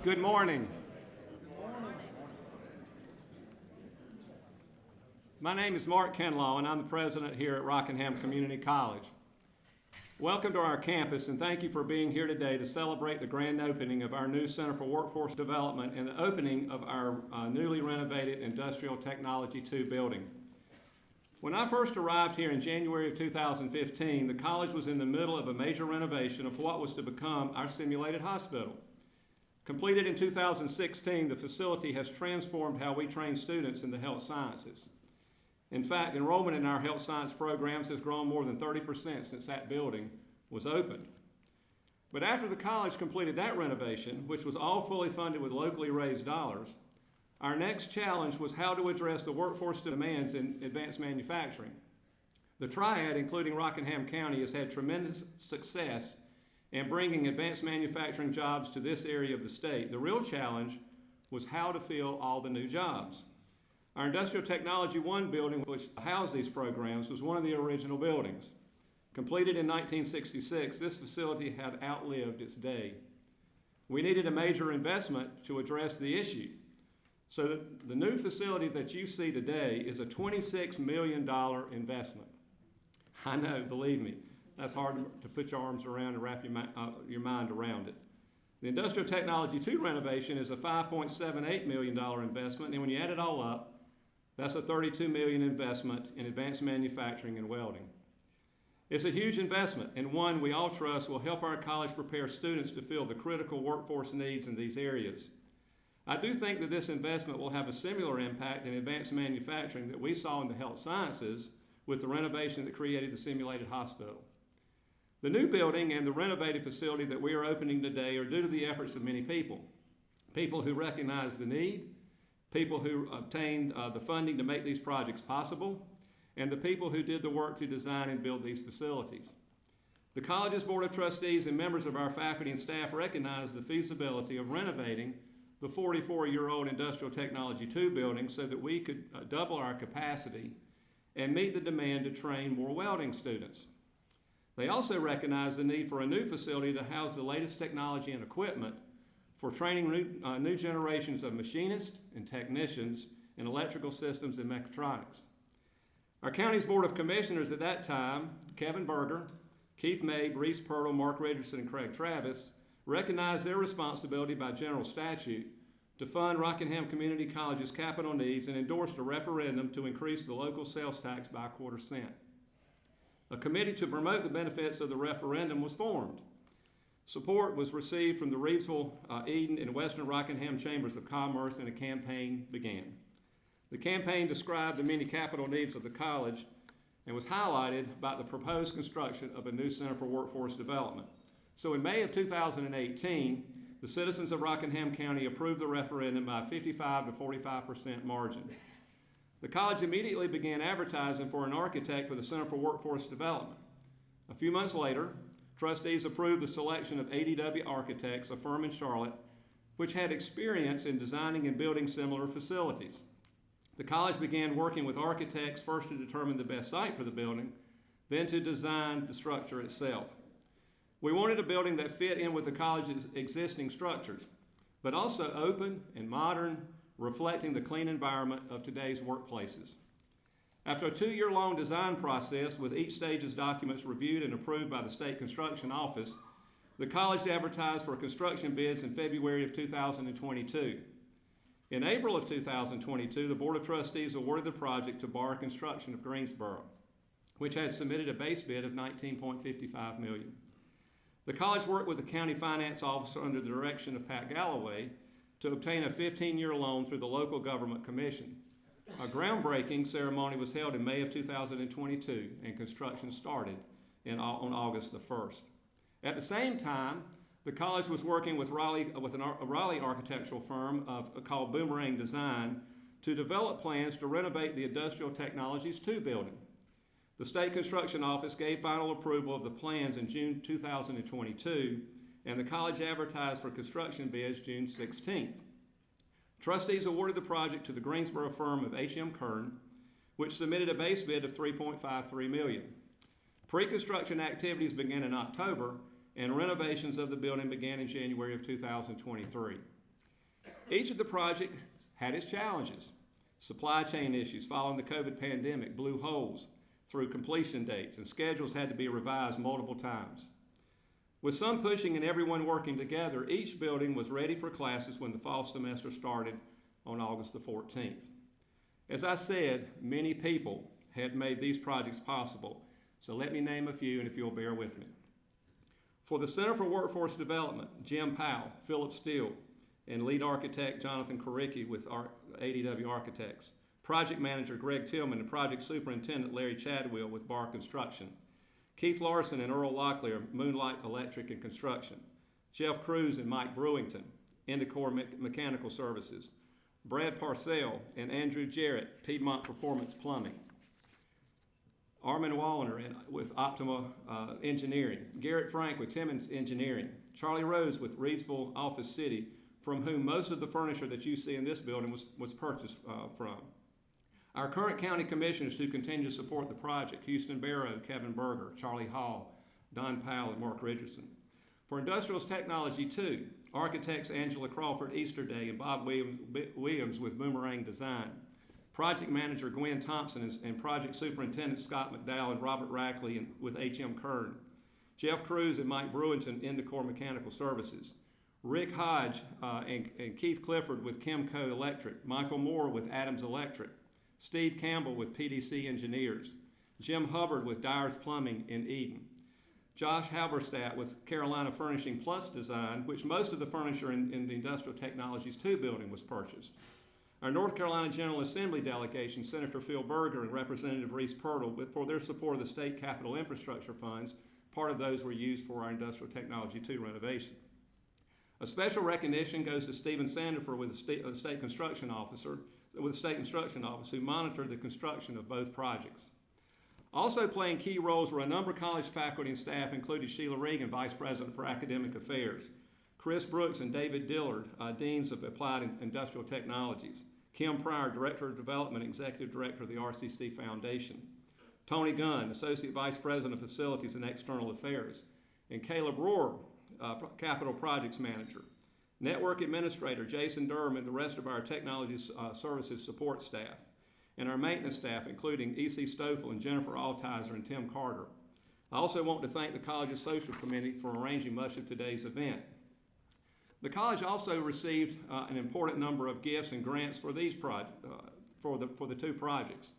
Good morning. My name is Mark Kenlaw, and I'm the president here at Rockingham Community College. Welcome to our campus, and thank you for being here today to celebrate the grand opening of our new Center for Workforce Development and the opening of our newly renovated Industrial Technology 2 building. When I first arrived here in January of 2015, the college was in the middle of a major renovation of what was to become our simulated hospital. Completed in 2016, the facility has transformed how we train students in the health sciences. In fact, enrollment in our health science programs has grown more than 30% since that building was opened. But after the college completed that renovation, which was all fully funded with locally raised dollars, our next challenge was how to address the workforce demands in advanced manufacturing. The triad, including Rockingham County, has had tremendous success in bringing advanced manufacturing jobs to this area of the state. The real challenge was how to fill all the new jobs. Our Industrial Technology 1 building, which housed these programs, was one of the original buildings. Completed in 1966, this facility had outlived its day. We needed a major investment to address the issue. So the new facility that you see today is a $26 million investment. I know, believe me, that's hard to put your arms around and wrap your mind around it. The Industrial Technology 2 renovation is a $5.78 million investment, and when you add it all up, that's a $32 million investment in advanced manufacturing and welding. It's a huge investment, and one we all trust will help our college prepare students to fill the critical workforce needs in these areas. I do think that this investment will have a similar impact in advanced manufacturing that we saw in the health sciences with the renovation that created the simulated hospital. The new building and the renovated facility that we are opening today are due to the efforts of many people. People who recognize the need, people who obtained the funding to make these projects possible, and the people who did the work to design and build these facilities. The college's Board of Trustees and members of our faculty and staff recognize the feasibility of renovating the 44-year-old Industrial Technology 2 building so that we could double our capacity and meet the demand to train more welding students. They also recognize the need for a new facility to house the latest technology and equipment for training new generations of machinists and technicians in electrical systems and mechatronics. Our county's Board of Commissioners at that time, Kevin Berger, Keith Mabe, Reese Pirtle, Mark Richardson, and Craig Travis, recognized their responsibility by general statute to fund Rockingham Community College's capital needs and endorsed a referendum to increase the local sales tax by 1/4 cent. A committee to promote the benefits of the referendum was formed. Support was received from the Reedsville, Eden, and Western Rockingham Chambers of Commerce, and a campaign began. The campaign described the many capital needs of the college and was highlighted by the proposed construction of a new Center for Workforce Development. So in May of 2018, the citizens of Rockingham County approved the referendum by a 55 to 45% margin. The college immediately began advertising for an architect for the Center for Workforce Development. A few months later, trustees approved the selection of ADW Architects, a firm in Charlotte, which had experience in designing and building similar facilities. The college began working with architects first to determine the best site for the building, then to design the structure itself. We wanted a building that fit in with the college's existing structures, but also open and modern, reflecting the clean environment of today's workplaces. After a 2-year-long design process with each stage's documents reviewed and approved by the State Construction Office, the college advertised for construction bids in February of 2022. In April of 2022, the Board of Trustees awarded the project to Barr Construction of Greensboro, which had submitted a base bid of $19.55 million. The college worked with the county finance officer under the direction of Pat Galloway to obtain a 15-year loan through the local government commission. A groundbreaking ceremony was held in May of 2022, and construction started on August the 1st. At the same time, the college was working with a Raleigh architectural firm called Boomerang Design to develop plans to renovate the Industrial Technologies 2 building. The State Construction Office gave final approval of the plans in June 2022, and the college advertised for construction bids June 16th. Trustees awarded the project to the Greensboro firm of H.M. Kern, which submitted a base bid of $3.53 million. Pre-construction activities began in October, and renovations of the building began in January of 2023. Each of the projects had its challenges. Supply chain issues following the COVID pandemic blew holes through completion dates, and schedules had to be revised multiple times. With some pushing and everyone working together, each building was ready for classes when the fall semester started on August the 14th. As I said, many people had made these projects possible, so let me name a few, and if you'll bear with me. For the Center for Workforce Development, Jim Powell, Philip Steele, and lead architect Jonathan Koricki with ADW Architects, project manager Greg Tillman, and project superintendent Larry Chadwell with Barr Construction, Keith Larson and Earl Locklear, Moonlight Electric and Construction, Jeff Cruz and Mike Brewington, Indicor Mechanical Services, Brad Parcell and Andrew Jarrett, Piedmont Performance Plumbing, Armin Wallner with Optima Engineering, Garrett Frank with Timmons Engineering, Charlie Rose with Reidsville Office City, from whom most of the furniture that you see in this building was purchased from. Our current county commissioners who continue to support the project, Houston Barrow, Kevin Berger, Charlie Hall, Don Powell, and Mark Richardson. For Industrials Technology 2, architects Angela Crawford Easterday and Bob Williams with Boomerang Design, project manager Gwen Thompson and project superintendent Scott McDowell and Robert Rackley with H.M. Kern, Jeff Cruz and Mike Brewington, Indicor Mechanical Services, Rick Hodge and Keith Clifford with Chemco Electric, Michael Moore with Adams Electric, Steve Campbell with PDC Engineers, Jim Hubbard with Dyer's Plumbing in Eden, Josh Halberstadt with Carolina Furnishing Plus Design, which most of the furniture in the Industrial Technologies 2 building was purchased. Our North Carolina General Assembly delegation, Senator Phil Berger and Representative Reese Pirtle, for their support of the state capital infrastructure funds. Part of those were used for our Industrial Technology 2 renovation. A special recognition goes to Stephen Sandifer with the State Construction Office who monitored the construction of both projects. Also playing key roles were a number of college faculty and staff, including Sheila Regan, Vice President for Academic Affairs, Chris Brooks and David Dillard, Deans of Applied Industrial Technologies, Kim Pryor, Director of Development, Executive Director of the RCC Foundation, Tony Gunn, Associate Vice President of Facilities and External Affairs, and Caleb Rohr, Capital Projects Manager, Network Administrator Jason Durham, and the rest of our Technology Services support staff, and our maintenance staff, including E.C. Stoffel and Jennifer Altizer and Tim Carter. I also want to thank the college's social committee for arranging much of today's event. The college also received an important number of gifts and grants for these for the 2 projects.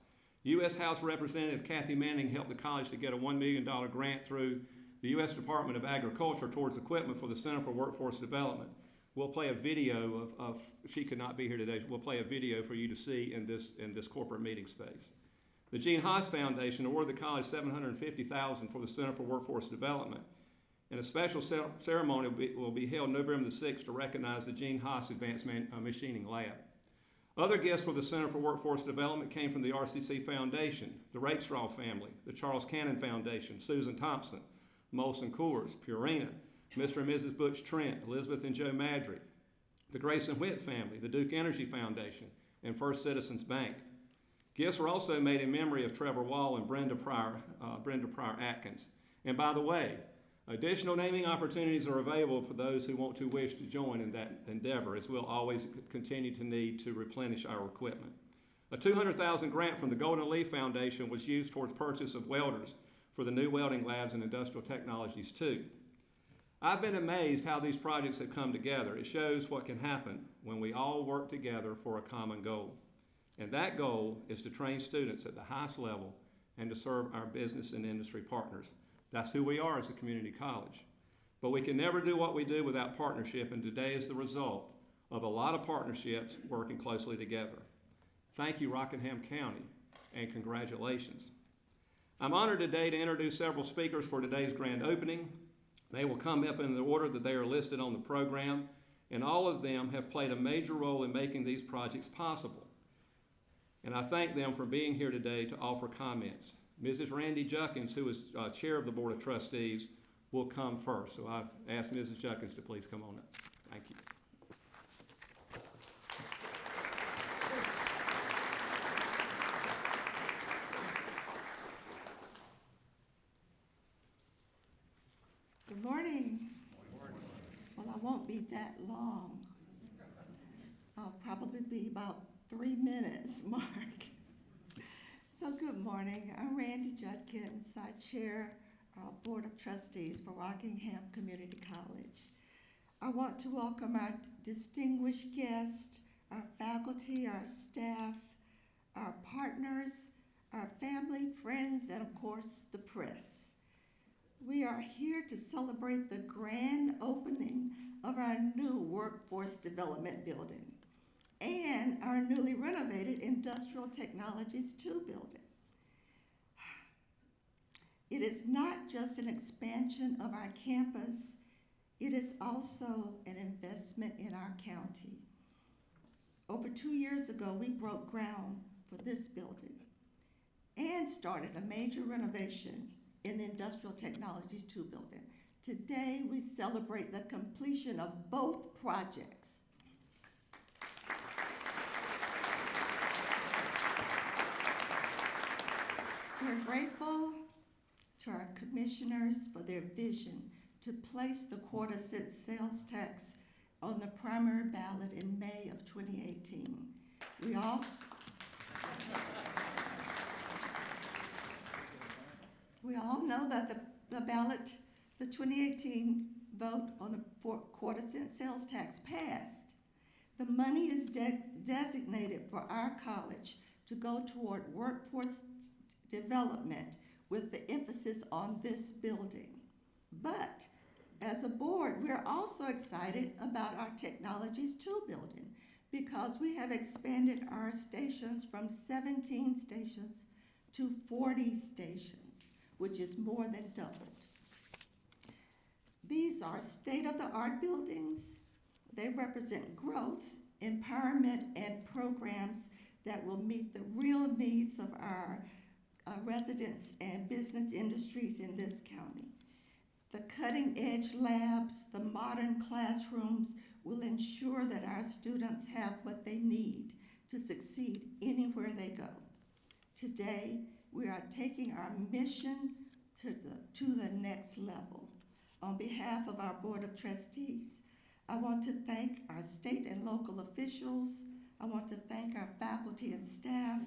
U.S. House Representative Kathy Manning helped the college to get a $1 million grant through the U.S. Department of Agriculture towards equipment for the Center for Workforce Development. We'll play a video of she could not be here today. We'll play a video for you to see in this corporate meeting space. The Gene Haas Foundation awarded the college $750,000 for the Center for Workforce Development, and a special ceremony will be held November the 6th to recognize the Gene Haas Advanced Machining Lab. Other gifts for the Center for Workforce Development came from the RCC Foundation, the Rakestraw family, the Charles Cannon Foundation, Susan Thompson, Molson Coors, Purina, Mr. and Mrs. Butch Trent, Elizabeth and Joe Madry, the Grayson Witt family, the Duke Energy Foundation, and First Citizens Bank. Gifts were also made in memory of Trevor Wall and Brenda Pryor Atkins. And by the way, additional naming opportunities are available for those who want to wish to join in that endeavor, as we'll always continue to need to replenish our equipment. A $200,000 grant from the Golden Leaf Foundation was used towards purchase of welders for the new welding labs in Industrial Technologies 2. I've been amazed how these projects have come together. It shows what can happen when we all work together for a common goal. And that goal is to train students at the highest level and to serve our business and industry partners. That's who we are as a community college. But we can never do what we do without partnership, and today is the result of a lot of partnerships working closely together. Thank you, Rockingham County, and congratulations. I'm honored today to introduce several speakers for today's grand opening. They will come up in the order that they are listed on the program, and all of them have played a major role in making these projects possible. And I thank them for being here today to offer comments. Mrs. Randy Juckins, who is chair of the Board of Trustees, will come first. So I've asked Mrs. Juckins to please come on up. Thank you. Good morning. Well, I won't be that long. be about 3 minutes, Mark. So good morning. I'm Randy Judkins. I chair our Board of Trustees for Rockingham Community College. I want to welcome our distinguished guests, our faculty, our staff, our partners, our family, friends, and of course, the press. We are here to celebrate the grand opening of our new Workforce Development Building and our newly renovated Industrial Technologies 2 building. It is not just an expansion of our campus, it is also an investment in our county. Over 2 years ago, we broke ground for this building and started a major renovation in the Industrial Technologies 2 building. Today, we celebrate the completion of both projects. We're grateful to our commissioners for their vision to place the quarter-cent sales tax on the primary ballot in May of 2018. We all know that the ballot, the 2018 vote on the quarter-cent sales tax passed. The money is designated for our college to go toward workforce development with the emphasis on this building. But as a board, we're also excited about our Technologies 2 building because we have expanded our stations from 17 stations to 40 stations, which is more than doubled. These are state-of-the-art buildings. They represent growth, empowerment, and programs that will meet the real needs of our residents and business industries in this county. The cutting-edge labs, the modern classrooms will ensure that our students have what they need to succeed anywhere they go. Today, we are taking our mission to the next level. On behalf of our Board of Trustees, I want to thank our state and local officials. I want to thank our faculty and staff.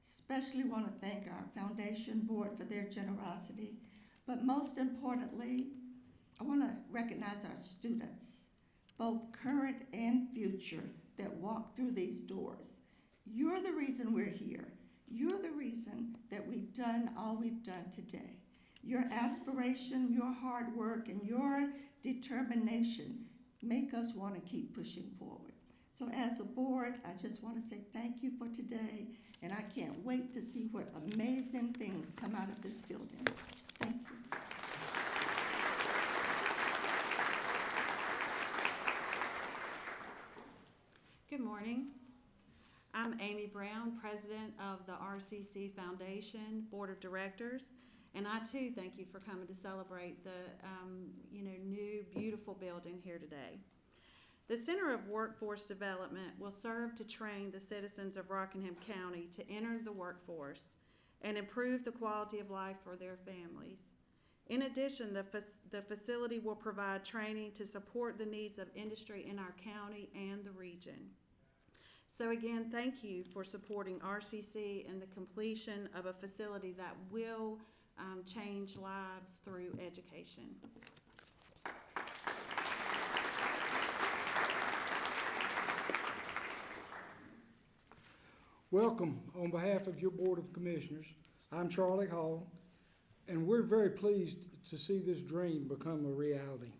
Especially want to thank our foundation board for their generosity. But most importantly, I want to recognize our students, both current and future, that walk through these doors. You're the reason we're here. You're the reason that we've done all we've done today. Your aspiration, your hard work, and your determination make us want to keep pushing forward. So as a board, I just want to say thank you for today, and I can't wait to see what amazing things come out of this building. Thank you. Good morning. I'm Amy Brown, President of the RCC Foundation Board of Directors, and I too thank you for coming to celebrate the new beautiful building here today. The Center of Workforce Development will serve to train the citizens of Rockingham County to enter the workforce and improve the quality of life for their families. In addition, the facility will provide training to support the needs of industry in our county and the region. So again, thank you for supporting RCC and the completion of a facility that will change lives through education. Welcome on behalf of your Board of Commissioners. I'm Charlie Hall, and we're very pleased to see this dream become a reality.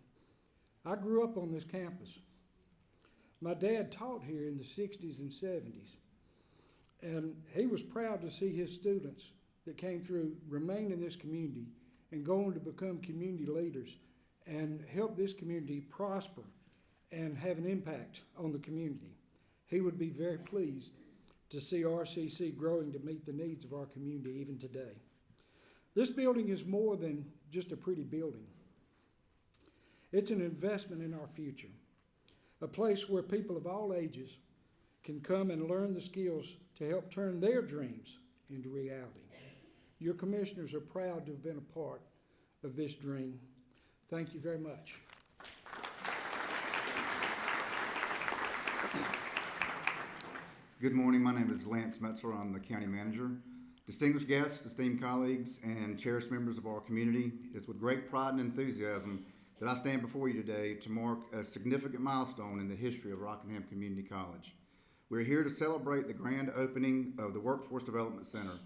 I grew up on this campus. My dad taught here in the 60s and 70s, and he was proud to see his students that came through remain in this community and go on to become community leaders and help this community prosper and have an impact on the community. He would be very pleased to see RCC growing to meet the needs of our community even today. This building is more than just a pretty building. It's an investment in our future, a place where people of all ages can come and learn the skills to help turn their dreams into reality. Your commissioners are proud to have been a part of this dream. Thank you very much. Good morning. My name is Lance Metzler. I'm the county manager. Distinguished guests, esteemed colleagues, and cherished members of our community, it's with great pride and enthusiasm that I stand before you today to mark a significant milestone in the history of Rockingham Community College. We're here to celebrate the grand opening of the Workforce Development Center,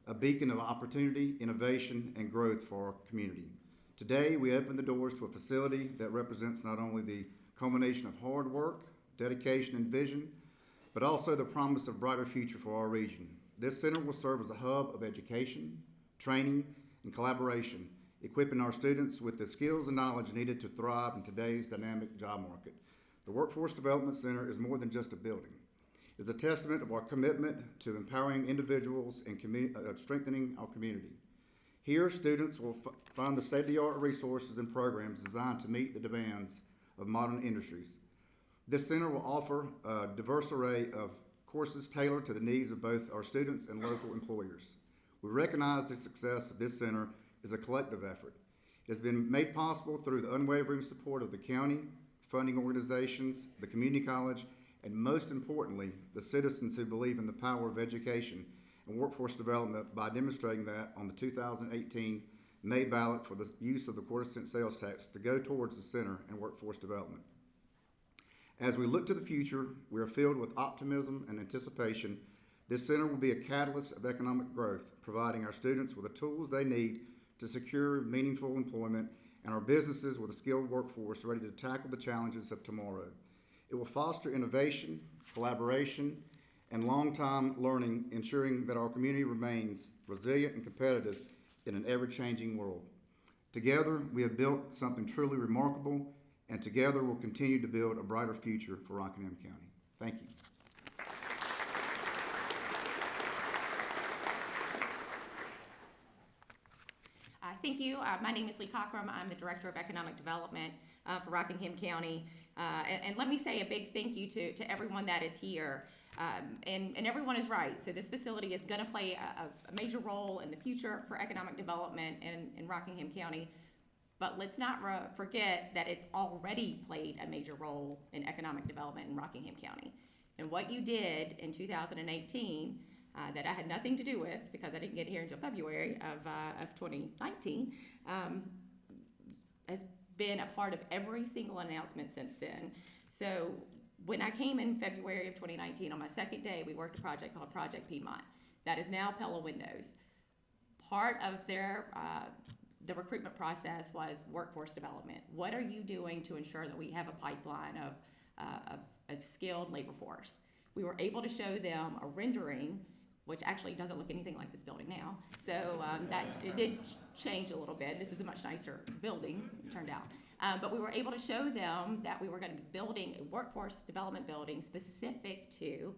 a beacon of opportunity, innovation, and growth for our community. Today, we open the doors to a facility that represents not only the culmination of hard work, dedication, and vision, but also the promise of a brighter future for our region. This center will serve as a hub of education, training, and collaboration, equipping our students with the skills and knowledge needed to thrive in today's dynamic job market. The Workforce Development Center is more than just a building. It's a testament of our commitment to empowering individuals and strengthening our community. Here, students will find the state-of-the-art resources and programs designed to meet the demands of modern industries. This center will offer a diverse array of courses tailored to the needs of both our students and local employers. We recognize the success of this center is a collective effort. It has been made possible through the unwavering support of the county, funding organizations, the community college, and most importantly, the citizens who believe in the power of education and workforce development by demonstrating that on the 2018 May ballot for the use of the quarter-cent sales tax to go towards the center and workforce development. As we look to the future, we are filled with optimism and anticipation. This center will be a catalyst of economic growth, providing our students with the tools they need to secure meaningful employment and our businesses with a skilled workforce ready to tackle the challenges of tomorrow. It will foster innovation, collaboration, and long-time learning, ensuring that our community remains resilient and competitive in an ever-changing world. Together, we have built something truly remarkable, and together we'll continue to build a brighter future for Rockingham County. Thank you. Thank you. My name is Lee Cockrum. I'm the Director of Economic Development for Rockingham County. And let me say a big thank you to everyone that is here. And everyone is right. So this facility is going to play a major role in the future for economic development in Rockingham County. But let's not forget that it's already played a major role in economic development in Rockingham County. And what you did in 2018 that I had nothing to do with, because I didn't get here until February of 2019, has been a part of every single announcement since then. So when I came in February of 2019, on my second day, we worked a project called Project Piedmont. That is now Pella Windows. Part of their the recruitment process was workforce development. What are you doing to ensure that we have a pipeline of a skilled labor force? We were able to show them a rendering, which actually doesn't look anything like this building now. So it did change a little bit. This is a much nicer building, it turned out. But we were able to show them that we were going to be building a workforce development building specific to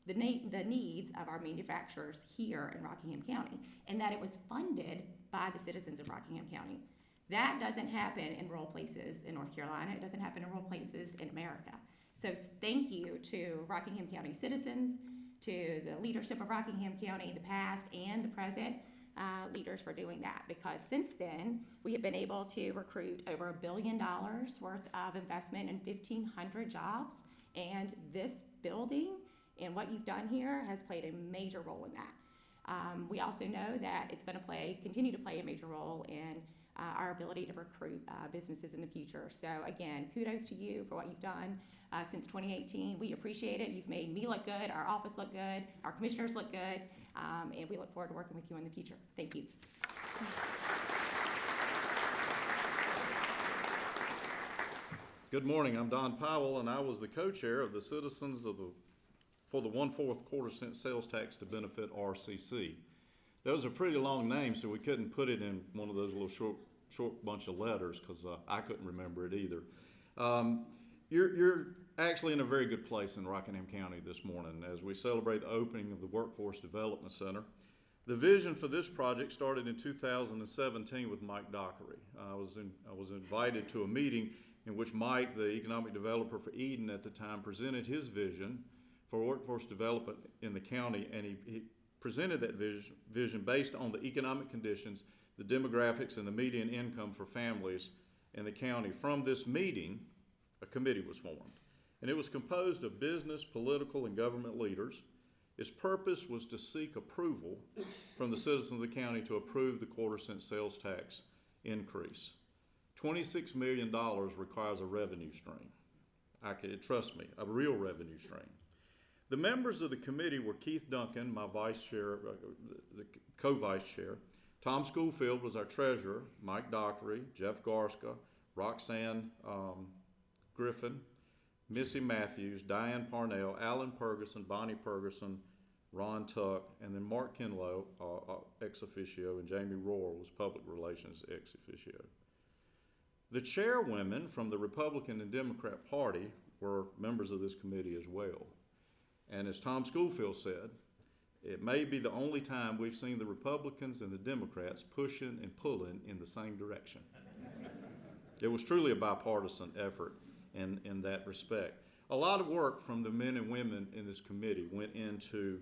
the needs of our manufacturers here in Rockingham County, and that it was funded by the citizens of Rockingham County. That doesn't happen in rural places in North Carolina. It doesn't happen in rural places in America. So thank you to Rockingham County citizens, to the leadership of Rockingham County, the past and the present leaders for doing that, because since then we have been able to recruit over $1 billion worth of investment in 1,500 jobs, and this building and what you've done here has played a major role in that. We also know that it's going to continue to play a major role in our ability to recruit businesses in the future. So again, kudos to you for what you've done since 2018. We appreciate it. You've made me look good, our office look good, our commissioners look good, and we look forward to working with you in the future. Thank you. Good morning. I'm Don Powell, and I was the co-chair of the Citizens for the 1/4 quarter-cent sales tax to benefit RCC. That was a pretty long name, so we couldn't put it in one of those little short bunch of letters because I couldn't remember it either. You're actually in a very good place in Rockingham County this morning as we celebrate the opening of the Workforce Development Center. The vision for this project started in 2017 with Mike Dockery. I was invited to a meeting in which Mike, the economic developer for Eden at the time, presented his vision for workforce development in the county, and he presented that vision based on the economic conditions, the demographics, and the median income for families in the county. From this meeting, a committee was formed. and it was composed of business, political, and government leaders. Its purpose was to seek approval from the citizens of the county to approve the quarter-cent sales tax increase. $26 million requires a revenue stream. Trust me, a real revenue stream. The members of the committee were Keith Duncan, my vice chair, the co-vice chair. Tom Schoolfield was our treasurer, Mike Dockery, Jeff Garska, Roxanne Griffin, Missy Matthews, Diane Parnell, Alan Ferguson, Bonnie Ferguson, Ron Tuck, and then Mark Kinlow, ex officio, and Jamie Rohr was public relations ex officio. The chairwomen from the Republican and Democrat Party were members of this committee as well. And as Tom Schoolfield said, it may be the only time we've seen the Republicans and the Democrats pushing and pulling in the same direction. It was truly a bipartisan effort in that respect. A lot of work from the men and women in this committee went into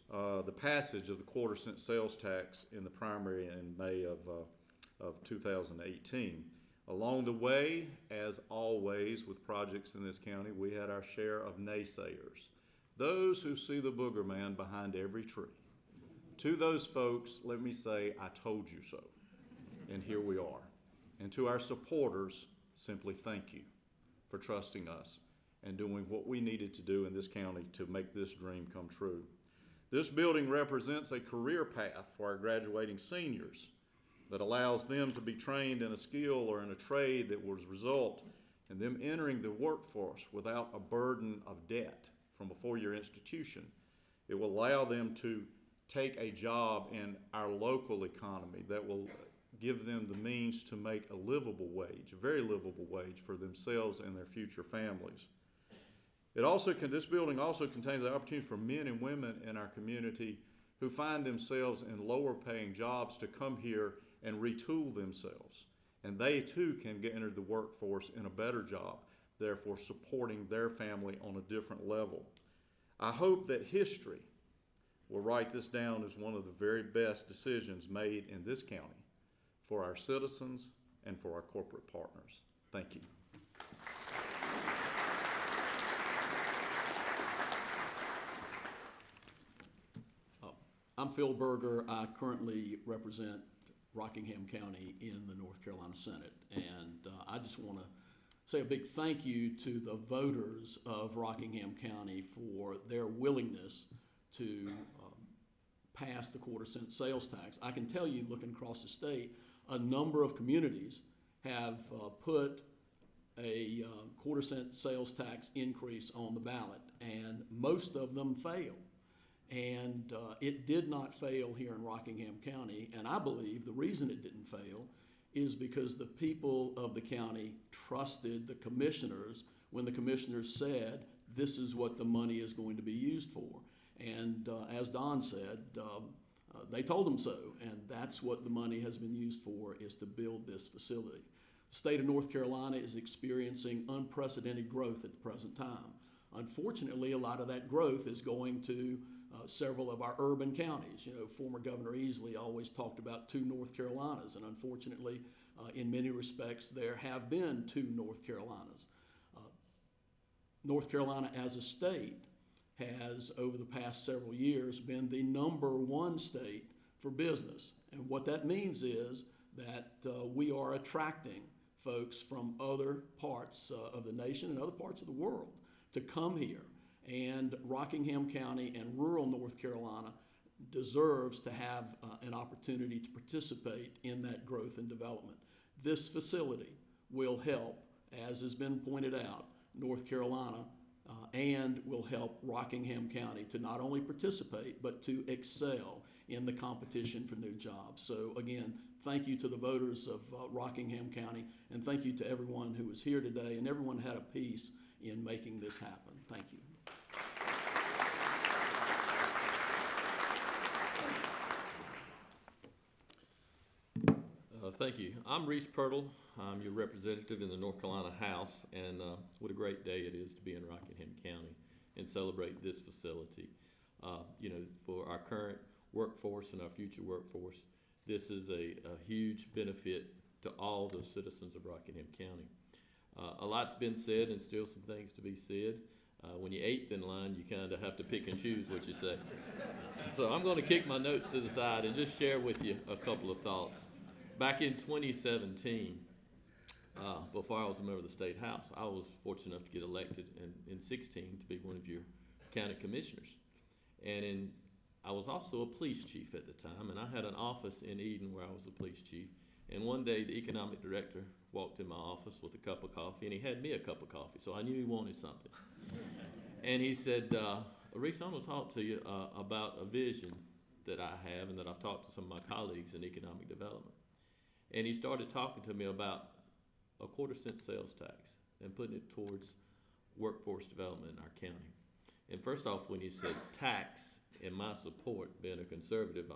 the passage of the quarter-cent sales tax in the primary in May of 2018. Along the way, as always with projects in this county, we had our share of naysayers. Those who see the booger man behind every tree. To those folks, let me say, I told you so. And here we are. And to our supporters, simply thank you for trusting us and doing what we needed to do in this county to make this dream come true. This building represents a career path for our graduating seniors that allows them to be trained in a skill or in a trade that will result in them entering the workforce without a burden of debt from a four-year institution. It will allow them to take a job in our local economy that will give them the means to make a livable wage, a very livable wage for themselves and their future families. This building also contains the opportunity for men and women in our community who find themselves in lower paying jobs to come here and retool themselves. And they too can enter the workforce in a better job, therefore supporting their family on a different level. I hope that history will write this down as one of the very best decisions made in this county for our citizens and for our corporate partners. Thank you. I'm Phil Berger. I currently represent Rockingham County in the North Carolina Senate, and I just want to say a big thank you to the voters of Rockingham County for their willingness to pass the quarter-cent sales tax. I can tell you, looking across the state, a number of communities have put a quarter-cent sales tax increase on the ballot, and most of them failed. And it did not fail here in Rockingham County, and I believe the reason it didn't fail is because the people of the county trusted the commissioners when the commissioners said, this is what the money is going to be used for. And as Don said, they told them so, and that's what the money has been used for, is to build this facility. The state of North Carolina is experiencing unprecedented growth at the present time. Unfortunately, a lot of that growth is going to several of our urban counties. You know, former Governor Easley always talked about two North Carolinas, and unfortunately, in many respects, there have been two North Carolinas. North Carolina as a state has, over the past several years, been the #1 state for business. And what that means is that we are attracting folks from other parts of the nation and other parts of the world to come here. And Rockingham County and rural North Carolina deserves to have an opportunity to participate in that growth and development. This facility will help, as has been pointed out, North Carolina and will help Rockingham County to not only participate, but to excel in the competition for new jobs. So again, thank you to the voters of Rockingham County, and thank you to everyone who was here today and everyone had a piece in making this happen. Thank you. Thank you. I'm Reese Pirtle. I'm your representative in the North Carolina House, and what a great day it is to be in Rockingham County and celebrate this facility. For our current workforce and our future workforce, this is a huge benefit to all the citizens of Rockingham County. A lot's been said and still some things to be said. When you're eighth in line, you kind of have to pick and choose what you say. So I'm going to kick my notes to the side and just share with you a couple of thoughts. Back in 2017, before I was a member of the State House, I was fortunate enough to get elected in 16 to be one of your county commissioners. And I was also a police chief at the time, and I had an office in Eden where I was a police chief. And one day the economic director walked in my office with a cup of coffee, and he had me a cup of coffee, so I knew he wanted something. And he said, Reese, I want to talk to you about a vision that I have and that I've talked to some of my colleagues in economic development. And he started talking to me about a 1/4-cent sales tax and putting it towards workforce development in our county. And first off, when he said tax, in my support, being a conservative, I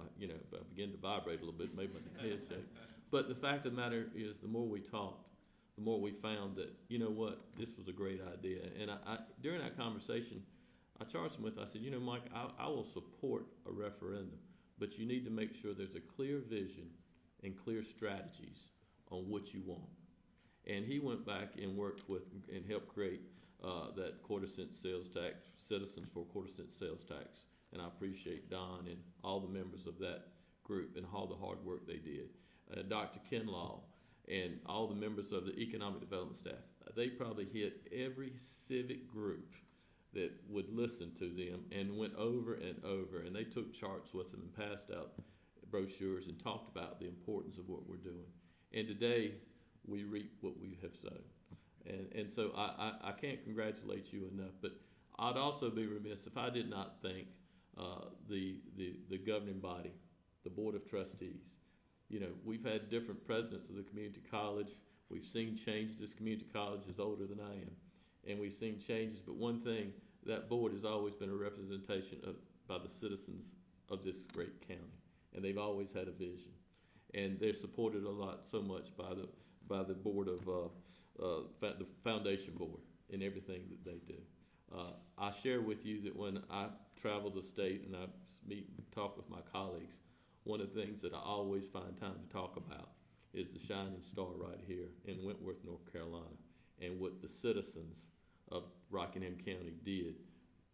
began to vibrate a little bit, made my head shake. But the fact of the matter is, the more we talked, the more we found that, you know what, this was a great idea. And I during that conversation, I charged him with, I said, Mike, I will support a referendum, but you need to make sure there's a clear vision and clear strategies on what you want. And he went back and worked with and helped create that 1/4-cent sales tax, Citizens for a 1/4-cent sales tax. And I appreciate Don and all the members of that group and all the hard work they did. Dr. Kinlaw and all the members of the economic development staff, they probably hit every civic group that would listen to them and went over and over. And they took charts with them and passed out brochures and talked about the importance of what we're doing. And today, we reap what we have sown. And so I can't congratulate you enough, but I'd also be remiss if I did not thank the governing body, the Board of Trustees. We've had different presidents of the community college. We've seen changes. This community college is older than I am. And we've seen changes, but one thing, that board has always been a representation by the citizens of this great county. And they've always had a vision. And they're supported a lot, so much by the board of, the foundation board and everything that they do. I share with you that when I travel the state and I meet and talk with my colleagues, one of the things that I always find time to talk about is the shining star right here in Wentworth, North Carolina, and what the citizens of Rockingham County did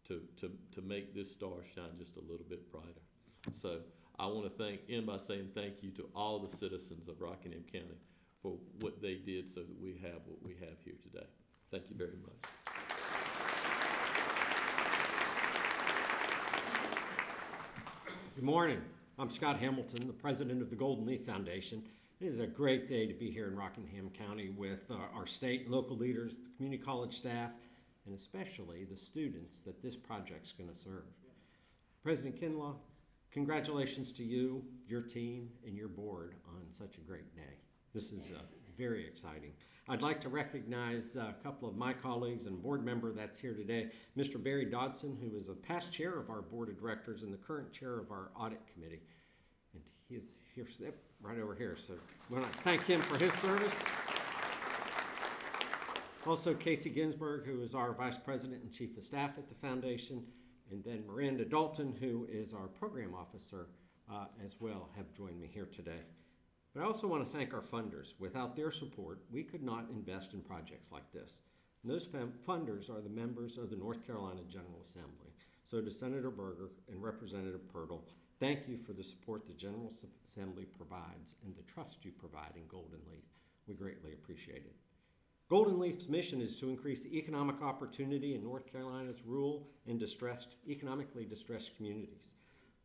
to make this star shine just a little bit brighter. So I want to end by saying thank you to all the citizens of Rockingham County for what they did so that we have what we have here today. Thank you very much. Good morning. I'm Scott Hamilton, the president of the Golden Leaf Foundation. It is a great day to be here in Rockingham County with our state and local leaders, the community college staff, and especially the students that this project's going to serve. President Kinlaw, congratulations to you, your team, and your board on such a great day. This is very exciting. I'd like to recognize a couple of my colleagues and board member that's here today, Mr. Barry Dodson, who is a past chair of our board of directors and the current chair of our audit committee. And he is here, right over here, so we want to thank him for his service. Also, Casey Ginsberg, who is our vice president and chief of staff at the foundation, and then Miranda Dalton, who is our program officer as well, have joined me here today. But I also want to thank our funders. Without their support, we could not invest in projects like this. And those funders are the members of the North Carolina General Assembly. So to Senator Berger and Representative Pirtle, thank you for the support the General Assembly provides and the trust you provide in Golden Leaf. We greatly appreciate it. Golden Leaf's mission is to increase economic opportunity in North Carolina's rural and economically distressed communities.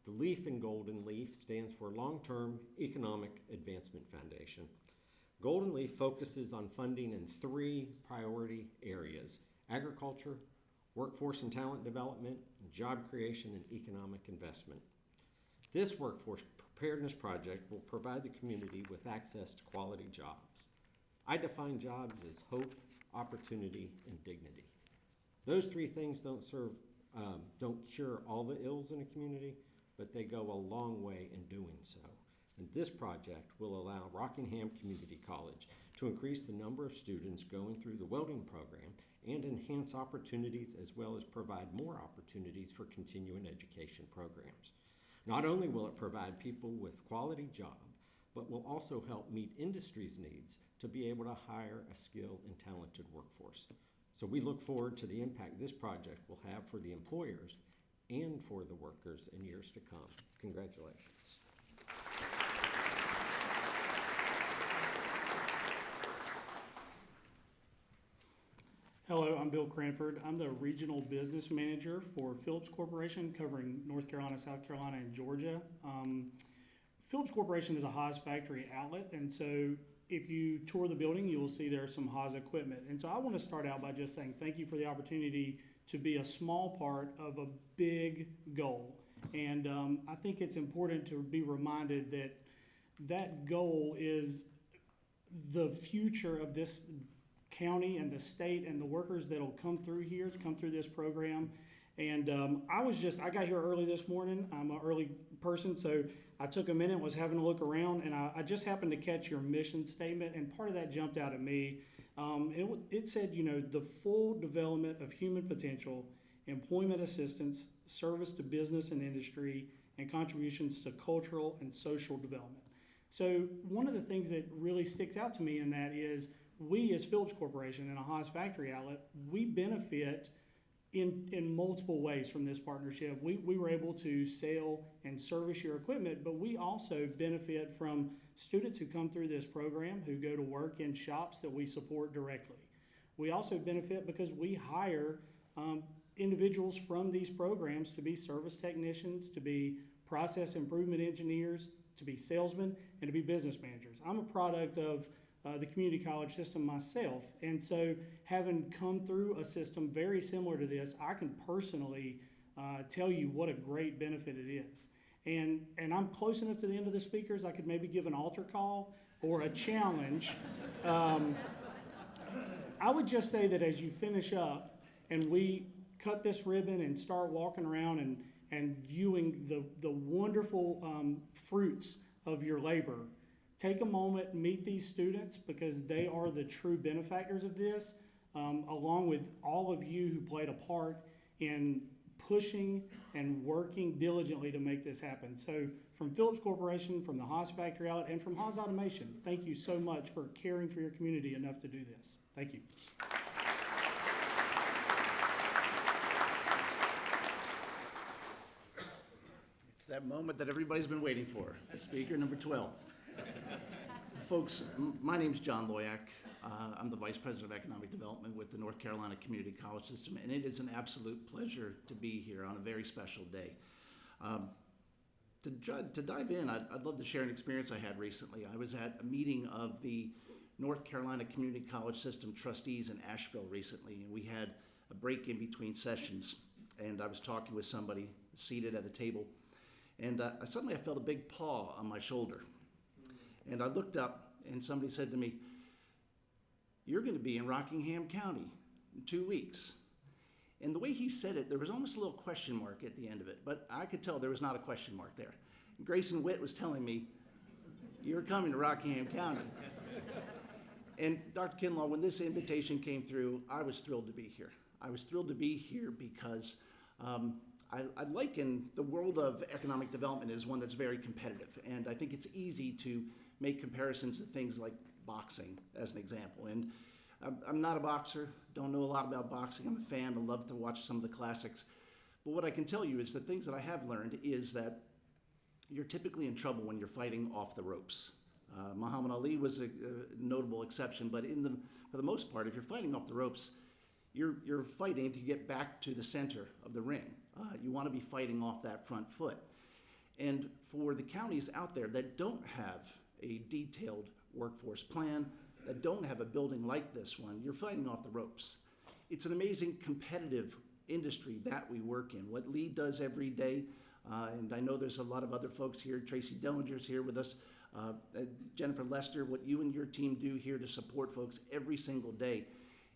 The leaf in Golden Leaf stands for Long-Term Economic Advancement Foundation. Golden Leaf focuses on funding in 3 priority areas: agriculture, workforce and talent development, job creation, and economic investment. This workforce preparedness project will provide the community with access to quality jobs. I define jobs as hope, opportunity, and dignity. Those 3 things don't cure all the ills in a community, but they go a long way in doing so. And this project will allow Rockingham Community College to increase the number of students going through the welding program and enhance opportunities, as well as provide more opportunities for continuing education programs. Not only will it provide people with quality jobs, but will also help meet industry's needs to be able to hire a skilled and talented workforce. So we look forward to the impact this project will have for the employers and for the workers in years to come. Congratulations. Hello, I'm Bill Cranford. I'm the Regional Business Manager for Phillips Corporation, covering North Carolina, South Carolina, and Georgia. Phillips Corporation is a Haas factory outlet, and so if you tour the building, you will see there's some Haas equipment. And so I want to start out by just saying thank you for the opportunity to be a small part of a big goal. And I think it's important to be reminded that that goal is the future of this county and the state and the workers that'll come through here, come through this program. And I got here early this morning. I'm an early person, so I took a minute, was having a look around, and I just happened to catch your mission statement, and part of that jumped out at me. It said, the full development of human potential, employment assistance, service to business and industry, and contributions to cultural and social development. So one of the things that really sticks out to me in that is we as Phillips Corporation and a Haas factory outlet, we benefit in multiple ways from this partnership. We were able to sell and service your equipment, but we also benefit from students who come through this program who go to work in shops that we support directly. We also benefit because we hire individuals from these programs to be service technicians, to be process improvement engineers, to be salesmen, and to be business managers. I'm a product of the community college system myself, and so having come through a system very similar to this, I can personally tell you what a great benefit it is. And I'm close enough to the end of the speakers, I could maybe give an altar call or a challenge. I would just say that as you finish up and we cut this ribbon and start walking around and viewing the wonderful fruits of your labor, take a moment, meet these students, because they are the true benefactors of this, along with all of you who played a part in pushing and working diligently to make this happen. So from Phillips Corporation, from the Haas Factory Outlet, and from Haas Automation, thank you so much for caring for your community enough to do this. Thank you. It's that moment that everybody's been waiting for. Speaker number 12. Folks, my name's John Loyak. I'm the Vice President of Economic Development with the North Carolina Community College System, and it is an absolute pleasure to be here on a very special day. To dive in, I'd love to share an experience I had recently. I was at a meeting of the North Carolina Community College System trustees in Asheville recently, and we had a break in between sessions, and I was talking with somebody seated at a table, and suddenly I felt a big paw on my shoulder. And I looked up, and somebody said to me, "You're going to be in Rockingham County in 2 weeks." And the way he said it, there was almost a little question mark at the end of it, but I could tell there was not a question mark there. Grayson Witt was telling me, "You're coming to Rockingham County." And Dr. Kinlaw, when this invitation came through, I was thrilled to be here. I was thrilled to be here because I liken the world of economic development as one that's very competitive, and I think it's easy to make comparisons to things like boxing, as an example. And I'm not a boxer, don't know a lot about boxing. I'm a fan, I love to watch some of the classics. But what I can tell you is the things that I have learned is that you're typically in trouble when you're fighting off the ropes. Muhammad Ali was a notable exception, but for the most part, if you're fighting off the ropes, you're fighting to get back to the center of the ring. You want to be fighting off that front foot. And for the counties out there that don't have a detailed workforce plan, that don't have a building like this one, you're fighting off the ropes. It's an amazing competitive industry that we work in. What Lee does every day, and I know there's a lot of other folks here, Tracy Dellinger's here with us, Jennifer Lester, what you and your team do here to support folks every single day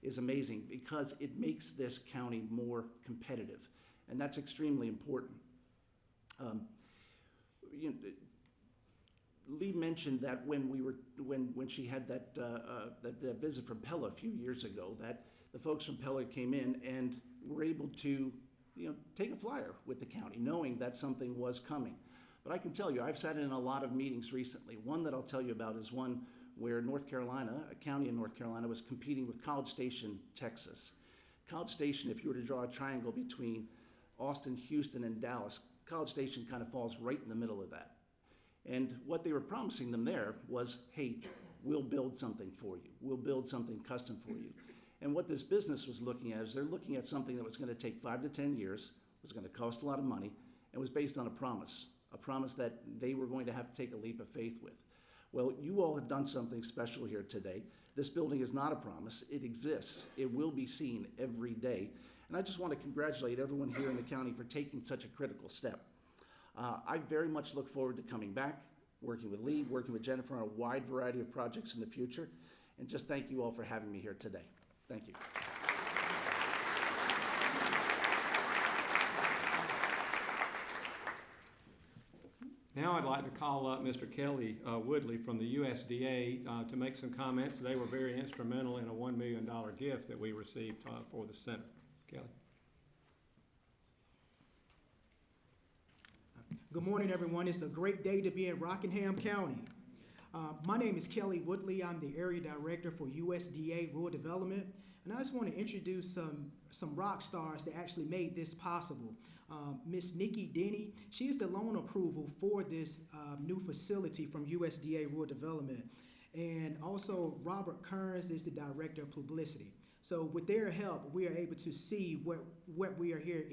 is amazing because it makes this county more competitive, and that's extremely important. Lee mentioned that when she had that visit from Pella a few years ago, that the folks from Pella came in and were able to take a flyer with the county, knowing that something was coming. But I can tell you, I've sat in a lot of meetings recently. One that I'll tell you about is one where North Carolina, a county in North Carolina, was competing with College Station, Texas. College Station, if you were to draw a triangle between Austin, Houston, and Dallas, College Station kind of falls right in the middle of that. And what they were promising them there was, hey, we'll build something for you. We'll build something custom for you. And what this business was looking at is they're looking at something that was going to take 5 to 10 years, was going to cost a lot of money, and was based on a promise that they were going to have to take a leap of faith with. Well, you all have done something special here today. This building is not a promise. It exists. It will be seen every day. And I just want to congratulate everyone here in the county for taking such a critical step. I very much look forward to coming back, working with Lee, working with Jennifer on a wide variety of projects in the future. And just thank you all for having me here today. Thank you. Now I'd like to call up Mr. Kelly Woodley from the USDA to make some comments. They were very instrumental in a $1 million gift that we received for the center. Kelly. Good morning, everyone. It's a great day to be in Rockingham County. My name is Kelly Woodley. I'm the Area Director for USDA Rural Development, and I just want to introduce some rock stars that actually made this possible. Miss Nikki Denny, she is the loan approval for this new facility from USDA Rural Development, and also Robert Kearns is the Director of Publicity. So with their help, we are able to see what we are here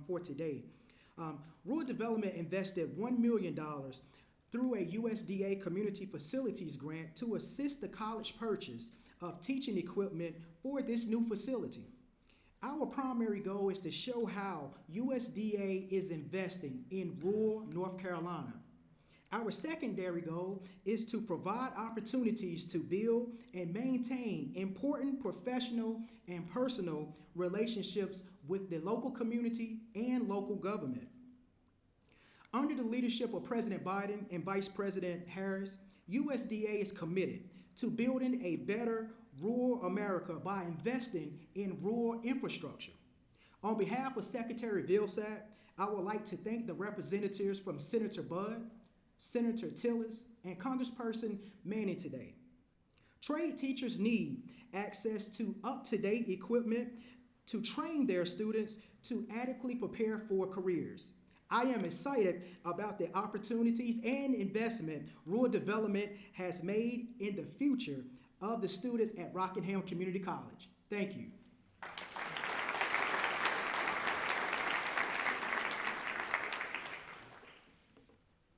for today. Rural Development invested $1 million through a USDA Community Facilities Grant to assist the college purchase of teaching equipment for this new facility. Our primary goal is to show how USDA is investing in rural North Carolina. Our secondary goal is to provide opportunities to build and maintain important professional and personal relationships with the local community and local government. Under the leadership of President Biden and Vice President Harris, USDA is committed to building a better rural America by investing in rural infrastructure. On behalf of Secretary Vilsack, I would like to thank the representatives from Senator Budd, Senator Tillis, and Congressperson Manning today. Trade teachers need access to up-to-date equipment to train their students to adequately prepare for careers. I am excited about the opportunities and investment rural development has made in the future of the students at Rockingham Community College. Thank you.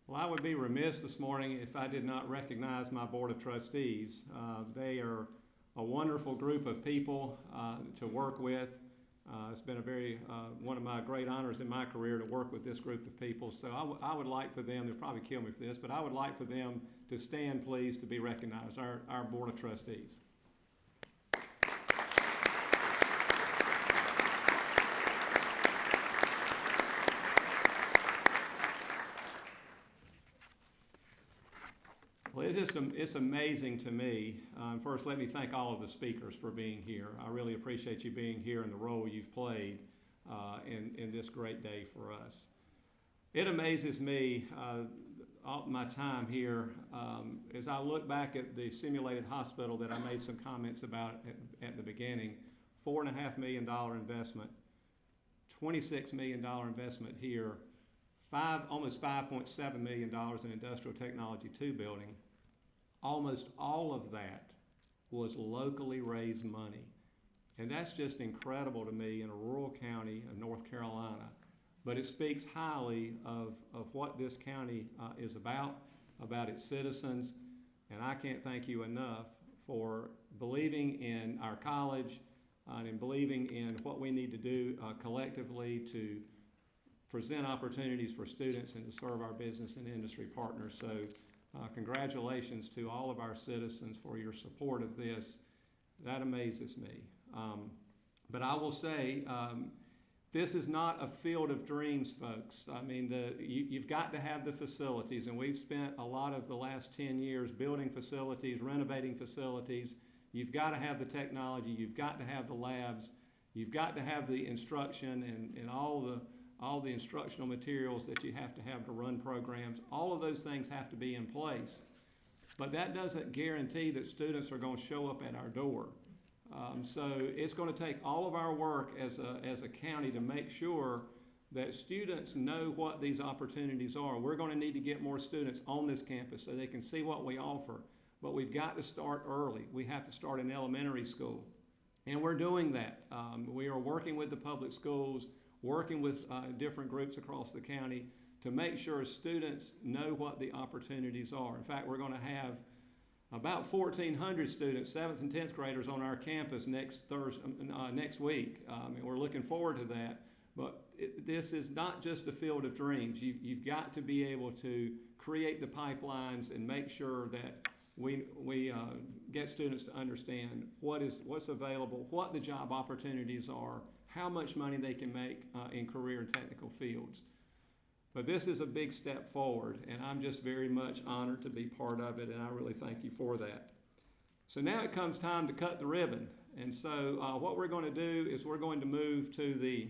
Well, I would be remiss this morning if I did not recognize my Board of Trustees. They are a wonderful group of people to work with. It's been one of my great honors in my career to work with this group of people. So I would like for them, they'll probably kill me for this, but I would like for them to stand, please, to be recognized, our Board of Trustees. Well, it's amazing to me. First, let me thank all of the speakers for being here. I really appreciate you being here and the role you've played in this great day for us. It amazes me, all my time here, as I look back at the simulated hospital that I made some comments about at the beginning, $4.5 million investment, $26 million investment here, almost $5.7 million in Industrial Technology 2 building. Almost all of that was locally raised money. And that's just incredible to me in a rural county of North Carolina. But it speaks highly of what this county is about its citizens. And I can't thank you enough for believing in our college and in believing in what we need to do collectively to present opportunities for students and to serve our business and industry partners. So congratulations to all of our citizens for your support of this. That amazes me. But I will say, this is not a field of dreams, folks. I mean, you've got to have the facilities, and we've spent a lot of the last 10 years building facilities, renovating facilities. You've got to have the technology. You've got to have the labs. You've got to have the instruction and all all the instructional materials that you have to run programs. All of those things have to be in place. But that doesn't guarantee that students are going to show up at our door. So it's going to take all of our work as a county to make sure that students know what these opportunities are. We're going to need to get more students on this campus so they can see what we offer. But we've got to start early. We have to start in elementary school. And we're doing that. We are working with the public schools, working with different groups across the county to make sure students know what the opportunities are. In fact, we're going to have about 1,400 students, 7th and 10th graders, on our campus next week, and we're looking forward to that. But this is not just a field of dreams. You've got to be able to create the pipelines and make sure that we get students to understand what's available, what the job opportunities are, how much money they can make in career and technical fields. But this is a big step forward, and I'm just very much honored to be part of it, and I really thank you for that. So now it comes time to cut the ribbon. And so what we're going to do is we're going to move to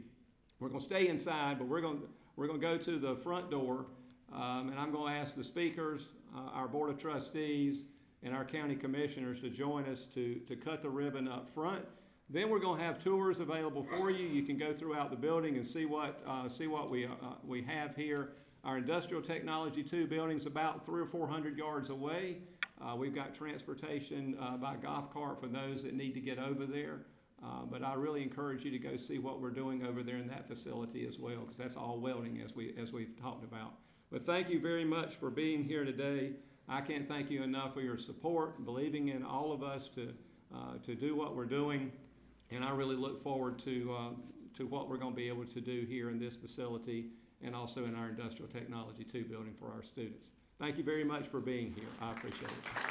we're going to stay inside, but we're going to go to the front door, and I'm going to ask the speakers, our Board of Trustees, and our county commissioners to join us to cut the ribbon up front. Then we're going to have tours available for you. You can go throughout the building and see what we have here. Our Industrial Technology 2 building's about 300 or 400 yards away. We've got transportation by golf cart for those that need to get over there. But I really encourage you to go see what we're doing over there in that facility as well, because that's all welding as we've talked about. But thank you very much for being here today. I can't thank you enough for your support, believing in all of us to do what we're doing. And I really look forward to what we're going to be able to do here in this facility and also in our Industrial Technology 2 building for our students. Thank you very much for being here. I appreciate it.